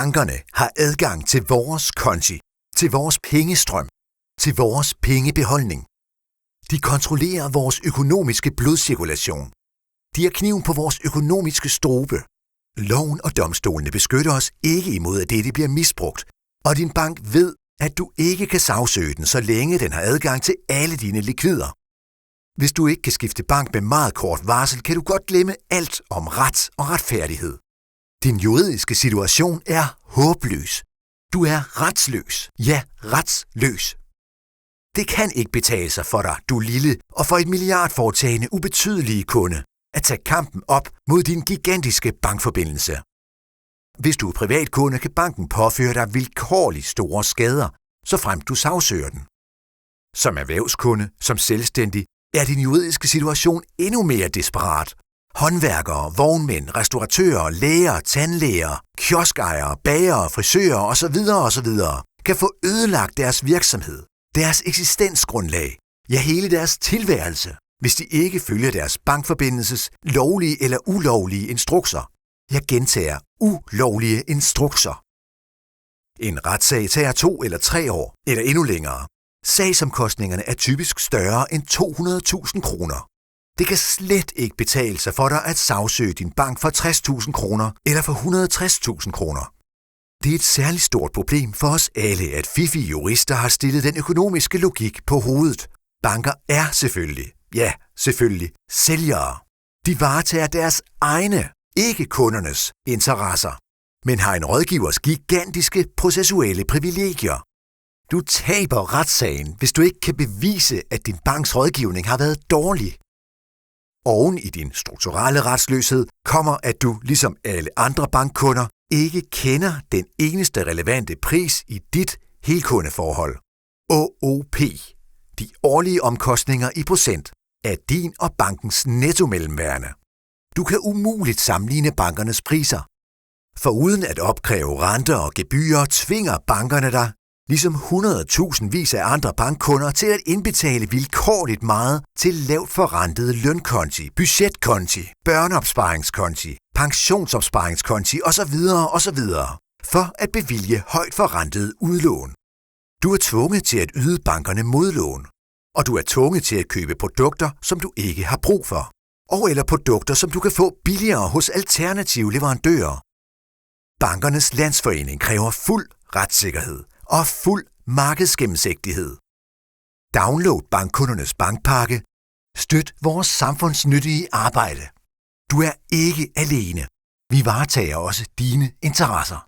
Bankerne har adgang til vores konti, til vores pengestrøm, til vores pengebeholdning. De kontrollerer vores økonomiske blodcirkulation. De har kniven på vores økonomiske strube. Loven og domstolene beskytter os ikke imod, at dette bliver misbrugt, og din bank ved, at du ikke kan sagsøge den, så længe den har adgang til alle dine likvider. Hvis du ikke kan skifte bank med meget kort varsel, kan du godt glemme alt om ret og retfærdighed. Din juridiske situation er håbløs. Du er retsløs. Ja, retsløs. Det kan ikke betale sig for dig, du lille og for et milliardforetagende ubetydelige kunde, at tage kampen op mod din gigantiske bankforbindelse. Hvis du er privatkunde, kan banken påføre dig vilkårligt store skader, såfremt du sagsøger den. Som erhvervskunde, som selvstændig, er din juridiske situation endnu mere desperat. Håndværkere, vognmænd, restauratører, læger, tandlæger, kioskejere, bagere, frisører osv. kan få ødelagt deres virksomhed, deres eksistensgrundlag, ja hele deres tilværelse, hvis de ikke følger deres bankforbindelses lovlige eller ulovlige instrukser. Jeg gentager ulovlige instrukser. En retssag tager 2 eller 3 år, eller endnu længere. Sagsomkostningerne er typisk større end 200.000 kroner. Det kan slet ikke betale sig for dig at sagsøge din bank for 60.000 kroner eller for 160.000 kroner. Det er et særligt stort problem for os alle, at fiffige jurister har stillet den økonomiske logik på hovedet. Banker er selvfølgelig, sælgere. De varetager deres egne, ikke kundernes, interesser, men har en rådgivers gigantiske processuelle privilegier. Du taber retssagen, hvis du ikke kan bevise, at din banks rådgivning har været dårlig. Oven i din strukturelle retsløshed kommer, at du, ligesom alle andre bankkunder, ikke kender den eneste relevante pris i dit helkundeforhold. OOP, de årlige omkostninger i procent, af din og bankens nettomellemværende. Du kan umuligt sammenligne bankernes priser. For uden at opkræve renter og gebyrer, tvinger bankerne dig, ligesom 100.000vis af andre bankkunder, til at indbetale vilkårligt meget til lavt forrentede lønkonti, budgetkonti, børneopsparingskonti, pensionsopsparingskonti osv. for at bevilge højt forrentede udlån. Du er tvunget til at yde bankerne modlån, og du er tvunget til at købe produkter, som du ikke har brug for, og eller produkter, som du kan få billigere hos alternative leverandører. Bankernes Landsforening kræver fuld retssikkerhed og fuld markedsgennemsigtighed. Download bankkundernes bankpakke. Støt vores samfundsnyttige arbejde. Du er ikke alene. Vi varetager også dine interesser.